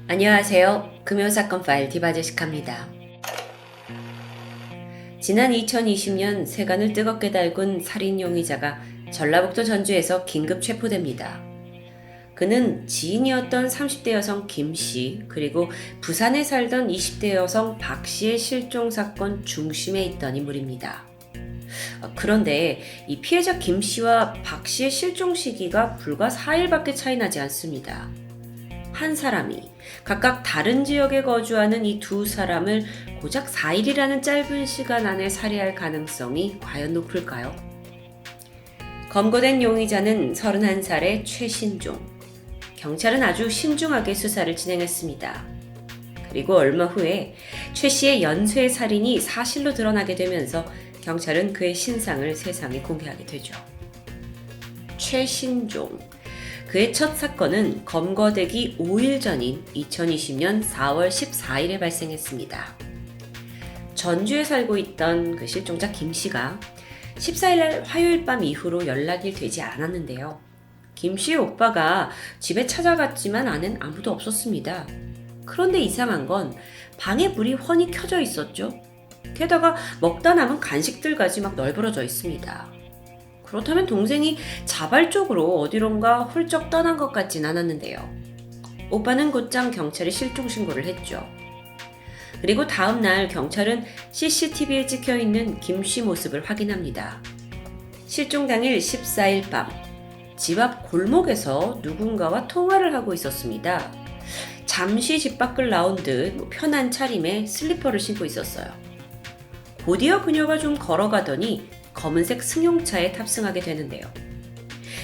안녕하세요. 금요사건 파일 디바제시카입니다. 지난 2020년 세간을 뜨겁게 달군 살인 용의자가 전라북도 전주에서 긴급 체포됩니다. 그는 지인이었던 30대 여성 김씨 그리고 부산에 살던 20대 여성 박씨의 실종 사건 중심에 있던 인물입니다. 그런데 이 피해자 김씨와 박씨의 실종 시기가 불과 4일밖에 차이 나지 않습니다. 한 사람이 각각 다른 지역에 거주하는 이 두 사람을 고작 4일이라는 짧은 시간 안에 살해할 가능성이 과연 높을까요? 검거된 용의자는 31살의 최신종. 경찰은 아주 신중하게 수사를 진행했습니다. 그리고 얼마 후에 최 씨의 연쇄 살인이 사실로 드러나게 되면서 경찰은 그의 신상을 세상에 공개하게 되죠. 최신종. 그의 첫 사건은 검거되기 5일 전인 2020년 4월 14일에 발생했습니다. 전주에 살고 있던 그 실종자 김씨가 14일날 화요일 밤 이후로 연락이 되지 않았는데요. 김씨의 오빠가 집에 찾아갔지만 안엔 아무도 없었습니다. 그런데 이상한 건 방에 불이 훤히 켜져 있었죠. 게다가 먹다 남은 간식들까지 막 널브러져 있습니다. 그렇다면 동생이 자발적으로 어디론가 훌쩍 떠난 것 같진 않았는데요. 오빠는 곧장 경찰에 실종 신고를 했죠. 그리고 다음날 경찰은 CCTV에 찍혀있는 김씨 모습을 확인합니다. 실종 당일 14일 밤, 집 앞 골목에서 누군가와 통화를 하고 있었습니다. 잠시 집 밖을 나온 듯 편한 차림에 슬리퍼를 신고 있었어요. 곧이어 그녀가 좀 걸어가더니 검은색 승용차에 탑승하게 되는데요.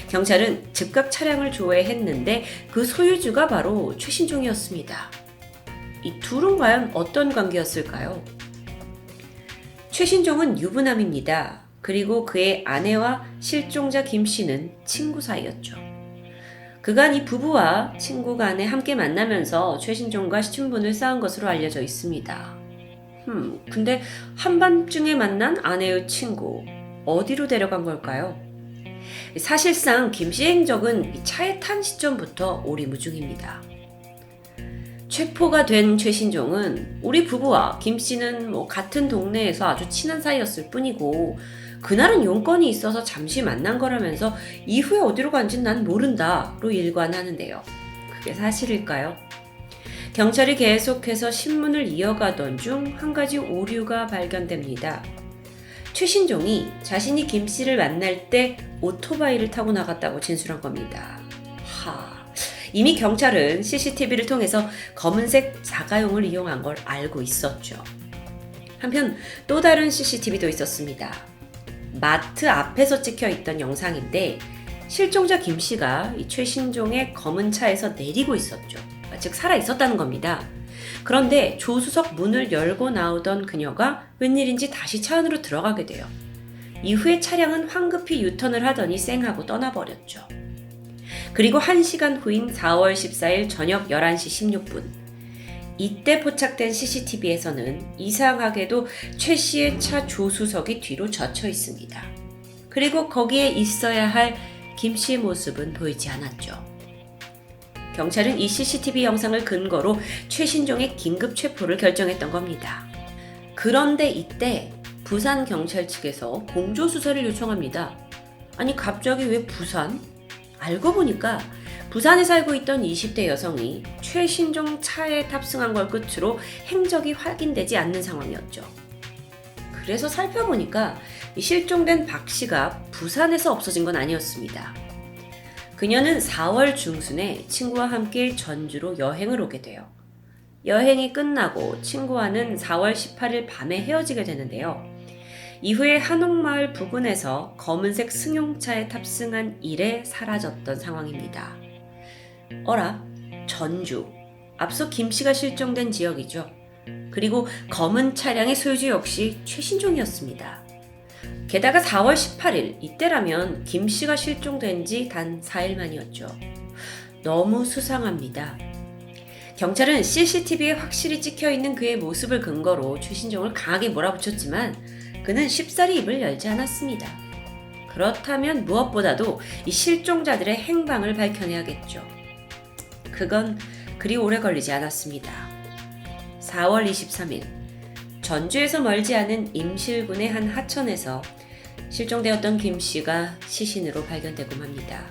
경찰은 즉각 차량을 조회했는데 그 소유주가 바로 최신종이었습니다. 이 둘은 과연 어떤 관계였을까요? 최신종은 유부남입니다. 그리고 그의 아내와 실종자 김씨는 친구 사이였죠. 그간 이 부부와 친구 간에 함께 만나면서 최신종과 친분을 쌓은 것으로 알려져 있습니다. 근데 한밤중에 만난 아내의 친구, 어디로 데려간 걸까요? 사실상 김씨의 행적은 차에 탄 시점부터 오리무중입니다. 체포가 된 최신종은 우리 부부와 김씨는 같은 동네에서 아주 친한 사이였을 뿐이고 그날은 용건이 있어서 잠시 만난 거라면서 이후에 어디로 간지는 난 모른다로 일관하는데요. 그게 사실일까요? 경찰이 계속해서 신문을 이어가던 중 한 가지 오류가 발견됩니다. 최신종이 자신이 김씨를 만날 때 오토바이를 타고 나갔다고 진술한 겁니다. 이미 경찰은 CCTV를 통해서 검은색 자가용을 이용한 걸 알고 있었죠. 한편 또 다른 CCTV도 있었습니다. 마트 앞에서 찍혀있던 영상인데 실종자 김씨가 이 최신종의 검은 차에서 내리고 있었죠. 즉 살아 있었다는 겁니다. 그런데 조수석 문을 열고 나오던 그녀가 웬일인지 다시 차 안으로 들어가게 돼요. 이후에 차량은 황급히 유턴을 하더니 쌩하고 떠나버렸죠. 그리고 1시간 후인 4월 14일 저녁 11시 16분. 이때 포착된 CCTV에서는 이상하게도 최 씨의 차 조수석이 뒤로 젖혀 있습니다. 그리고 거기에 있어야 할 김 씨의 모습은 보이지 않았죠. 경찰은 이 CCTV 영상을 근거로 최신종의 긴급 체포를 결정했던 겁니다. 그런데 이때 부산 경찰 측에서 공조수사를 요청합니다. 아니 갑자기 왜 부산? 알고 보니까 부산에 살고 있던 20대 여성이 최신종 차에 탑승한 걸 끝으로 행적이 확인되지 않는 상황이었죠. 그래서 살펴보니까 실종된 박 씨가 부산에서 없어진 건 아니었습니다. 그녀는 4월 중순에 친구와 함께 전주로 여행을 오게 돼요. 여행이 끝나고 친구와는 4월 18일 밤에 헤어지게 되는데요. 이후에 한옥마을 부근에서 검은색 승용차에 탑승한 이래 사라졌던 상황입니다. 어라, 전주. 앞서 김씨가 실종된 지역이죠. 그리고 검은 차량의 소유주 역시 최신종이었습니다. 게다가 4월 18일, 이때라면 김씨가 실종된 지 단 4일 만이었죠. 너무 수상합니다. 경찰은 CCTV에 확실히 찍혀있는 그의 모습을 근거로 최신종을 강하게 몰아붙였지만 그는 쉽사리 입을 열지 않았습니다. 그렇다면 무엇보다도 이 실종자들의 행방을 밝혀내야겠죠. 그건 그리 오래 걸리지 않았습니다. 4월 23일 전주에서 멀지 않은 임실군의 한 하천에서 실종되었던 김씨가 시신으로 발견되고 맙니다.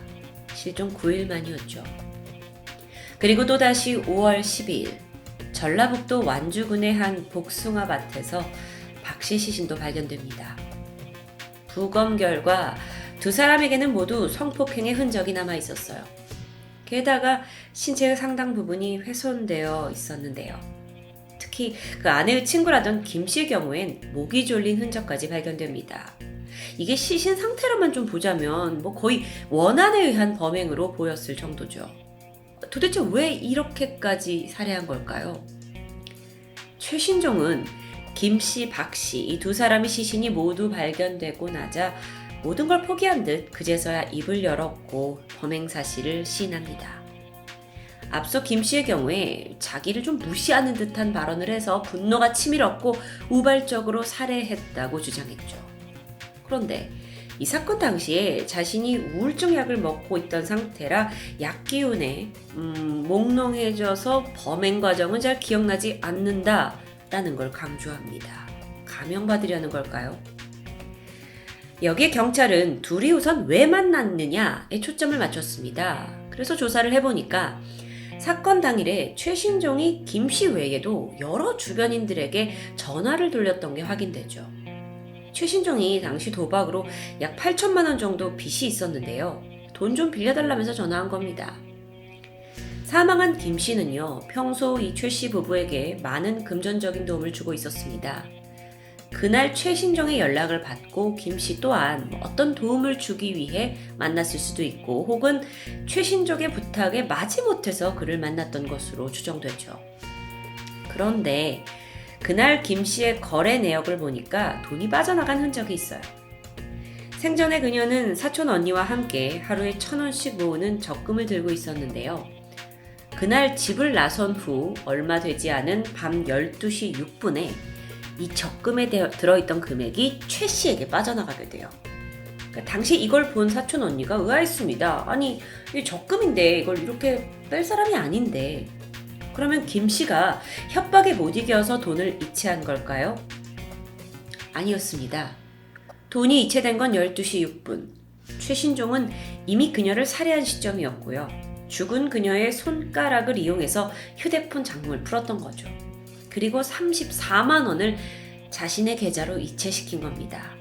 실종 9일 만이었죠. 그리고 또다시 5월 12일 전라북도 완주군의 한 복숭아 밭에서 박씨 시신도 발견됩니다. 부검 결과 두 사람에게는 모두 성폭행의 흔적이 남아 있었어요. 게다가 신체의 상당 부분이 훼손되어 있었는데요. 특히 그 아내의 친구라던 김씨의 경우엔 목이 졸린 흔적까지 발견됩니다. 이게 시신 상태로만 좀 보자면 거의 원한에 의한 범행으로 보였을 정도죠. 도대체 왜 이렇게까지 살해한 걸까요? 최신종은 김씨, 박씨 이 두 사람의 시신이 모두 발견되고 나자 모든 걸 포기한 듯 그제서야 입을 열었고 범행 사실을 시인합니다. 앞서 김씨의 경우에 자기를 좀 무시하는 듯한 발언을 해서 분노가 치밀었고 우발적으로 살해했다고 주장했죠. 그런데 이 사건 당시에 자신이 우울증 약을 먹고 있던 상태라 약 기운에 몽롱해져서 범행 과정은 잘 기억나지 않는다라는 걸 강조합니다. 감형받으려는 걸까요? 여기에 경찰은 둘이 우선 왜 만났느냐에 초점을 맞췄습니다. 그래서 조사를 해보니까 사건 당일에 최신종이 김씨 외에도 여러 주변인들에게 전화를 돌렸던 게 확인되죠. 최신종이 당시 도박으로 약 8천만 원 정도 빚이 있었는데요. 돈 좀 빌려달라면서 전화한 겁니다. 사망한 김씨는요, 평소 이 최씨 부부에게 많은 금전적인 도움을 주고 있었습니다. 그날 최신종의 연락을 받고 김씨 또한 어떤 도움을 주기 위해 만났을 수도 있고 혹은 최신종의 부탁에 마지못해서 그를 만났던 것으로 추정되죠. 그런데 그날 김씨의 거래 내역을 보니까 돈이 빠져나간 흔적이 있어요. 생전에 그녀는 사촌 언니와 함께 하루에 1,000원씩 모으는 적금을 들고 있었는데요. 그날 집을 나선 후 얼마 되지 않은 밤 12시 6분에 이 적금에 들어있던 금액이 최 씨에게 빠져나가게 돼요. 그러니까 당시 이걸 본 사촌 언니가 의아했습니다. 아니, 이 적금인데 이걸 이렇게 뺄 사람이 아닌데. 그러면 김 씨가 협박에 못 이겨서 돈을 이체한 걸까요? 아니었습니다. 돈이 이체된 건 12시 6분. 최신종은 이미 그녀를 살해한 시점이었고요. 죽은 그녀의 손가락을 이용해서 휴대폰 잠금을 풀었던 거죠. 그리고 34만 원을 자신의 계좌로 이체시킨 겁니다.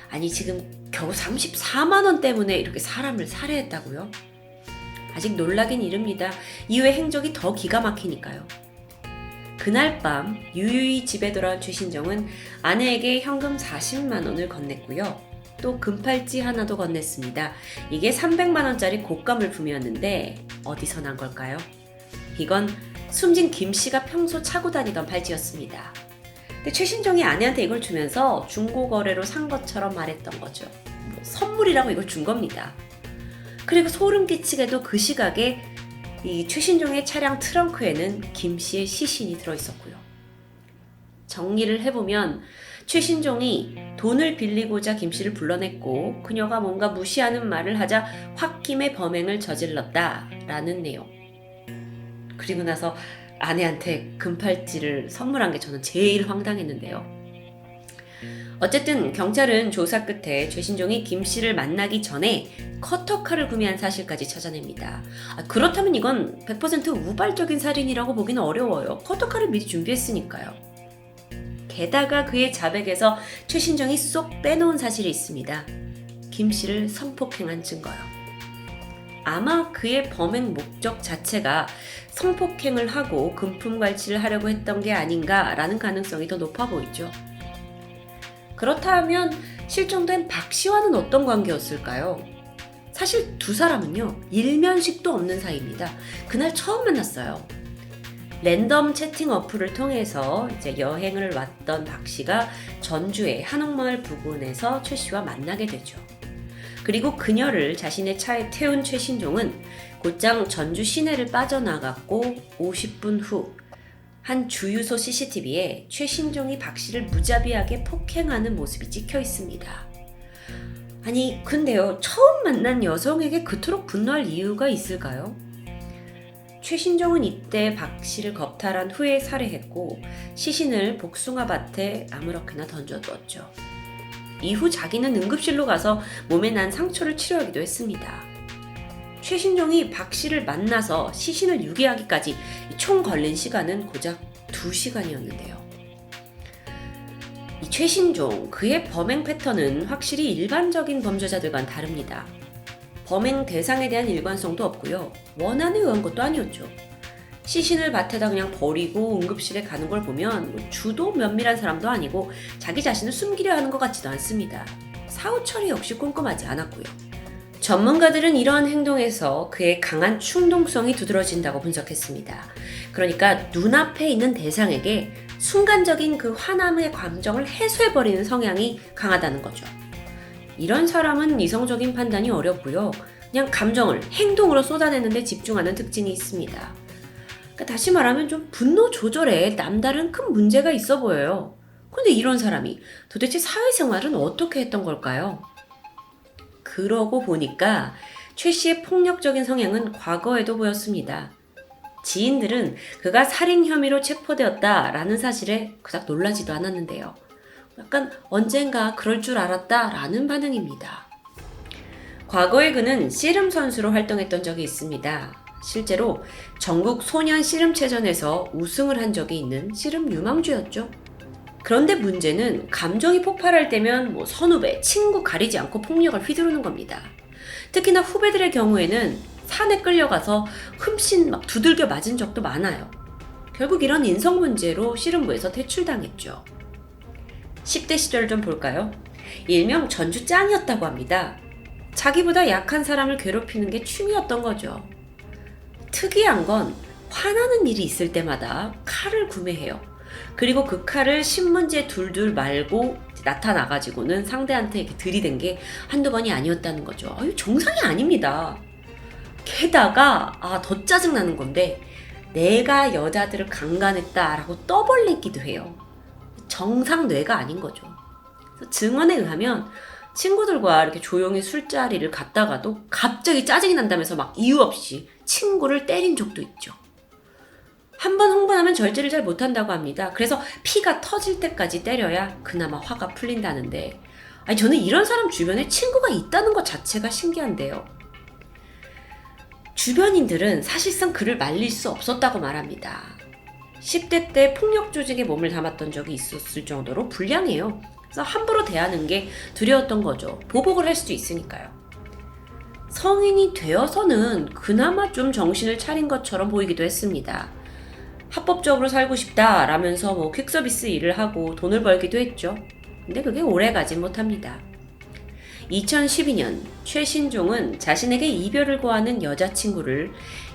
아니, 지금 겨우 34만 원 때문에 이렇게 사람을 살해했다고요? 아직 놀라긴 이릅니다. 이후의 행적이 더 기가 막히니까요. 그날 밤 유유히 집에 돌아온 최신정은 아내에게 현금 40만 원을 건넸고요. 또 금팔찌 하나도 건넸습니다. 이게 300만 원짜리 고가 물품이었는데 어디서 난 걸까요? 이건 숨진 김 씨가 평소 차고 다니던 팔찌였습니다. 근데 최신정이 아내한테 이걸 주면서 중고거래로 산 것처럼 말했던 거죠. 선물이라고 이걸 준 겁니다. 그리고 소름 끼치게도 그 시각에 이 최신종의 차량 트렁크에는 김 씨의 시신이 들어있었고요. 정리를 해보면 최신종이 돈을 빌리고자 김 씨를 불러냈고 그녀가 뭔가 무시하는 말을 하자 홧김에 범행을 저질렀다라는 내용. 그리고 나서 아내한테 금팔찌를 선물한 게 저는 제일 황당했는데요. 어쨌든 경찰은 조사 끝에 최신종이 김 씨를 만나기 전에 커터칼을 구매한 사실까지 찾아냅니다. 그렇다면 이건 100% 우발적인 살인이라고 보기는 어려워요. 커터칼을 미리 준비했으니까요. 게다가 그의 자백에서 최신종이 쏙 빼놓은 사실이 있습니다. 김 씨를 성폭행한 증거요. 아마 그의 범행 목적 자체가 성폭행을 하고 금품 갈취를 하려고 했던 게 아닌가라는 가능성이 더 높아 보이죠. 그렇다면 실종된 박 씨와는 어떤 관계였을까요? 사실 두 사람은요, 일면식도 없는 사이입니다. 그날 처음 만났어요. 랜덤 채팅 어플을 통해서 이제 여행을 왔던 박 씨가 전주의 한옥마을 부근에서 최 씨와 만나게 되죠. 그리고 그녀를 자신의 차에 태운 최신종은 곧장 전주 시내를 빠져나갔고 50분 후 한 주유소 CCTV에 최신종이 박 씨를 무자비하게 폭행하는 모습이 찍혀 있습니다. 아니, 근데요, 처음 만난 여성에게 그토록 분노할 이유가 있을까요? 최신종은 이때 박 씨를 겁탈한 후에 살해했고 시신을 복숭아밭에 아무렇게나 던져두었죠. 이후 자기는 응급실로 가서 몸에 난 상처를 치료하기도 했습니다. 최신종이 박 씨를 만나서 시신을 유기하기까지 총 걸린 시간은 고작 2시간이었는데요. 이 최신종, 그의 범행 패턴은 확실히 일반적인 범죄자들과는 다릅니다. 범행 대상에 대한 일관성도 없고요. 원한에 의한 것도 아니었죠. 시신을 밭에다 그냥 버리고 응급실에 가는 걸 보면 주도 면밀한 사람도 아니고 자기 자신을 숨기려 하는 것 같지도 않습니다. 사후 처리 역시 꼼꼼하지 않았고요. 전문가들은 이러한 행동에서 그의 강한 충동성이 두드러진다고 분석했습니다. 그러니까 눈앞에 있는 대상에게 순간적인 그 화남의 감정을 해소해버리는 성향이 강하다는 거죠. 이런 사람은 이성적인 판단이 어렵고요. 그냥 감정을 행동으로 쏟아내는 데 집중하는 특징이 있습니다. 그러니까 다시 말하면 좀 분노 조절에 남다른 큰 문제가 있어 보여요. 근데 이런 사람이 도대체 사회생활은 어떻게 했던 걸까요? 그러고 보니까 최 씨의 폭력적인 성향은 과거에도 보였습니다. 지인들은 그가 살인 혐의로 체포되었다라는 사실에 그닥 놀라지도 않았는데요. 약간 언젠가 그럴 줄 알았다라는 반응입니다. 과거에 그는 씨름 선수로 활동했던 적이 있습니다. 실제로 전국 소년 씨름체전에서 우승을 한 적이 있는 씨름 유망주였죠. 그런데 문제는 감정이 폭발할 때면 선후배, 친구 가리지 않고 폭력을 휘두르는 겁니다. 특히나 후배들의 경우에는 산에 끌려가서 흠씬 막 두들겨 맞은 적도 많아요. 결국 이런 인성 문제로 씨름부에서 퇴출당했죠. 10대 시절을 좀 볼까요? 일명 전주 짱이었다고 합니다. 자기보다 약한 사람을 괴롭히는 게 취미였던 거죠. 특이한 건 화나는 일이 있을 때마다 칼을 구매해요. 그리고 그 칼을 신문지에 둘둘 말고 나타나가지고는 상대한테 이렇게 들이댄 게 한두 번이 아니었다는 거죠. 정상이 아닙니다. 게다가 더 짜증나는 건데 내가 여자들을 강간했다라고 떠벌리기도 해요. 정상 뇌가 아닌 거죠. 증언에 의하면 친구들과 이렇게 조용히 술자리를 갔다가도 갑자기 짜증이 난다면서 막 이유 없이 친구를 때린 적도 있죠. 한 번 흥분하면 절제를 잘 못한다고 합니다. 그래서 피가 터질 때까지 때려야 그나마 화가 풀린다는데 저는 이런 사람 주변에 친구가 있다는 것 자체가 신기한데요. 주변인들은 사실상 그를 말릴 수 없었다고 말합니다. 10대 때 폭력 조직에 몸을 담았던 적이 있었을 정도로 불량해요. 그래서 함부로 대하는 게 두려웠던 거죠. 보복을 할 수도 있으니까요. 성인이 되어서는 그나마 좀 정신을 차린 것처럼 보이기도 했습니다. 합법적으로 살고 싶다라면서 퀵서비스 일을 하고 돈을 벌기도 했죠. 근데 그게 오래 가진 못합니다. 2012년 최신종은 자신에게 이별을 고하는 여자친구를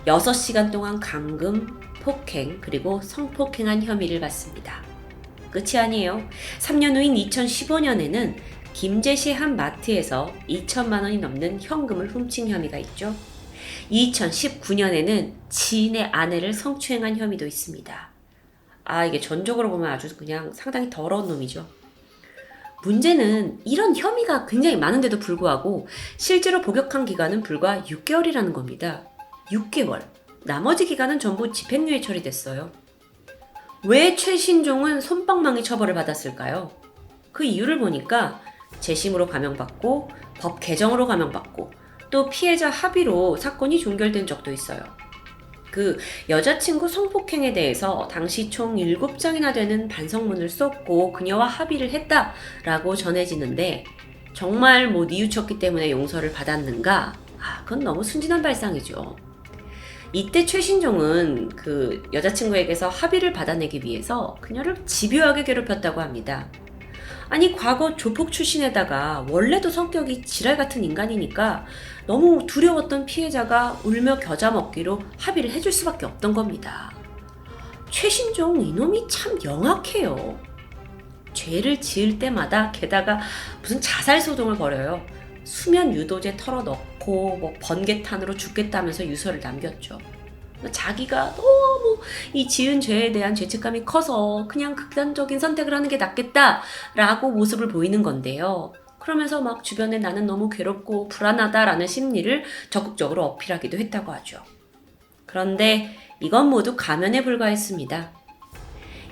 6시간 동안 감금, 폭행, 그리고 성폭행한 혐의를 받습니다. 끝이 아니에요. 3년 후인 2015년에는 김제시 한 마트에서 2천만 원이 넘는 현금을 훔친 혐의가 있죠. 2019년에는 지인의 아내를 성추행한 혐의도 있습니다. 이게 전적으로 보면 아주 그냥 상당히 더러운 놈이죠. 문제는 이런 혐의가 굉장히 많은데도 불구하고 실제로 복역한 기간은 불과 6개월이라는 겁니다. 6개월. 나머지 기간은 전부 집행유예 처리됐어요. 왜 최신종은 솜방망이 처벌을 받았을까요? 그 이유를 보니까 재심으로 감형받고 법 개정으로 감형받고 또 피해자 합의로 사건이 종결된 적도 있어요. 그 여자친구 성폭행에 대해서 당시 총 7장이나 되는 반성문을 썼고 그녀와 합의를 했다라고 전해지는데 정말 뉘우쳤기 때문에 용서를 받았는가? 그건 너무 순진한 발상이죠. 이때 최신종은 그 여자친구에게서 합의를 받아내기 위해서 그녀를 집요하게 괴롭혔다고 합니다. 과거 조폭 출신에다가 원래도 성격이 지랄 같은 인간이니까 너무 두려웠던 피해자가 울며 겨자 먹기로 합의를 해줄 수밖에 없던 겁니다. 최신종 이놈이 참 영악해요. 죄를 지을 때마다 게다가 무슨 자살 소동을 벌여요. 수면 유도제 털어넣고 번개탄으로 죽겠다면서 유서를 남겼죠. 자기가 너무 이 지은 죄에 대한 죄책감이 커서 그냥 극단적인 선택을 하는 게 낫겠다라고 모습을 보이는 건데요. 그러면서 막 주변에 나는 너무 괴롭고 불안하다라는 심리를 적극적으로 어필하기도 했다고 하죠. 그런데 이건 모두 가면에 불과했습니다.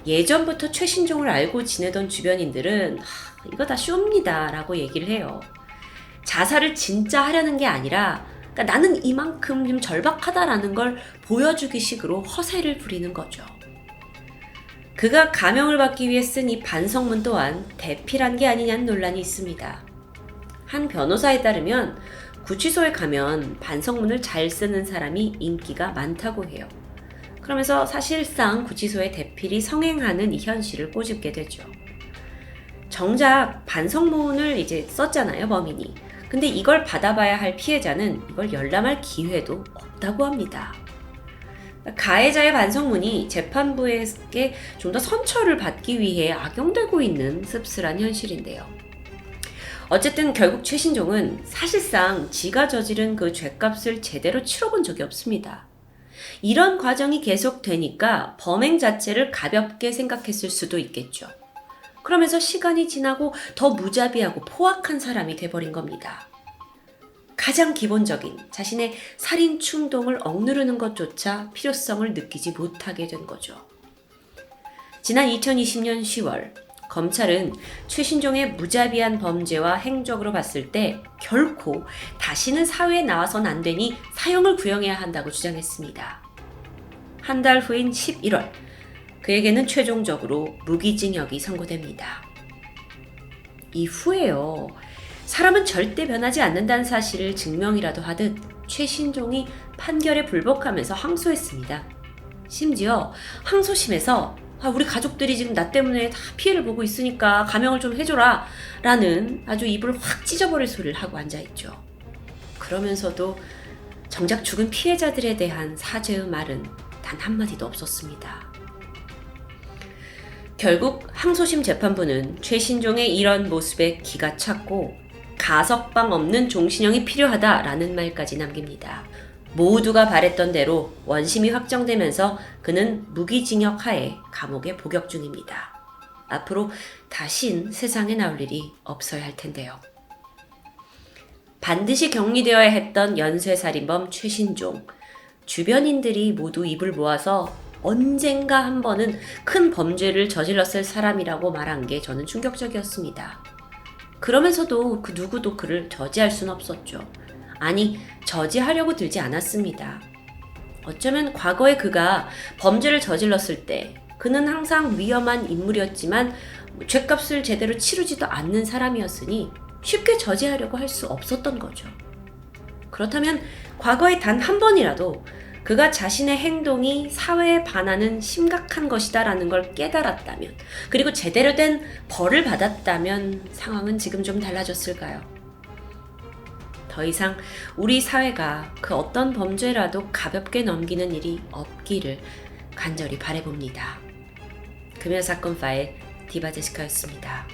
예전부터 최신종을 알고 지내던 주변인들은 이거 다 쇼입니다 라고 얘기를 해요. 자살을 진짜 하려는 게 아니라 그러니까 나는 이만큼 좀 절박하다라는 걸 보여주기 식으로 허세를 부리는 거죠. 그가 감형을 받기 위해 쓴 이 반성문 또한 대필한 게 아니냐는 논란이 있습니다. 한 변호사에 따르면 구치소에 가면 반성문을 잘 쓰는 사람이 인기가 많다고 해요. 그러면서 사실상 구치소의 대필이 성행하는 이 현실을 꼬집게 되죠. 정작 반성문을 이제 썼잖아요, 범인이. 근데 이걸 받아봐야 할 피해자는 이걸 열람할 기회도 없다고 합니다. 가해자의 반성문이 재판부에게 좀 더 선처를 받기 위해 악용되고 있는 씁쓸한 현실인데요. 어쨌든 결국 최신종은 사실상 지가 저지른 그 죄값을 제대로 치러본 적이 없습니다. 이런 과정이 계속되니까 범행 자체를 가볍게 생각했을 수도 있겠죠. 그러면서 시간이 지나고 더 무자비하고 포악한 사람이 돼버린 겁니다. 가장 기본적인 자신의 살인 충동을 억누르는 것조차 필요성을 느끼지 못하게 된 거죠. 지난 2020년 10월 검찰은 최신종의 무자비한 범죄와 행적으로 봤을 때 결코 다시는 사회에 나와선 안 되니 사형을 구형해야 한다고 주장했습니다. 한 달 후인 11월 그에게는 최종적으로 무기징역이 선고됩니다. 이후에요. 사람은 절대 변하지 않는다는 사실을 증명이라도 하듯 최신종이 판결에 불복하면서 항소했습니다. 심지어 항소심에서 우리 가족들이 지금 나 때문에 다 피해를 보고 있으니까 감형을 좀 해줘라 라는 아주 입을 확 찢어버릴 소리를 하고 앉아있죠. 그러면서도 정작 죽은 피해자들에 대한 사죄의 말은 단 한마디도 없었습니다. 결국 항소심 재판부는 최신종의 이런 모습에 기가 찼고 가석방 없는 종신형이 필요하다라는 말까지 남깁니다. 모두가 바랬던 대로 원심이 확정되면서 그는 무기징역 하에 감옥에 복역 중입니다. 앞으로 다신 세상에 나올 일이 없어야 할 텐데요. 반드시 격리되어야 했던 연쇄살인범 최신종. 주변인들이 모두 입을 모아서 언젠가 한 번은 큰 범죄를 저질렀을 사람이라고 말한 게 저는 충격적이었습니다. 그러면서도 그 누구도 그를 저지할 수는 없었죠. 아니, 저지하려고 들지 않았습니다. 어쩌면 과거에 그가 범죄를 저질렀을 때 그는 항상 위험한 인물이었지만 죄값을 제대로 치르지도 않는 사람이었으니 쉽게 저지하려고 할 수 없었던 거죠. 그렇다면 과거에 단 한 번이라도 그가 자신의 행동이 사회에 반하는 심각한 것이다라는 걸 깨달았다면, 그리고 제대로 된 벌을 받았다면 상황은 지금 좀 달라졌을까요? 더 이상 우리 사회가 그 어떤 범죄라도 가볍게 넘기는 일이 없기를 간절히 바라봅니다. 금요사건 파일 디바제시카였습니다.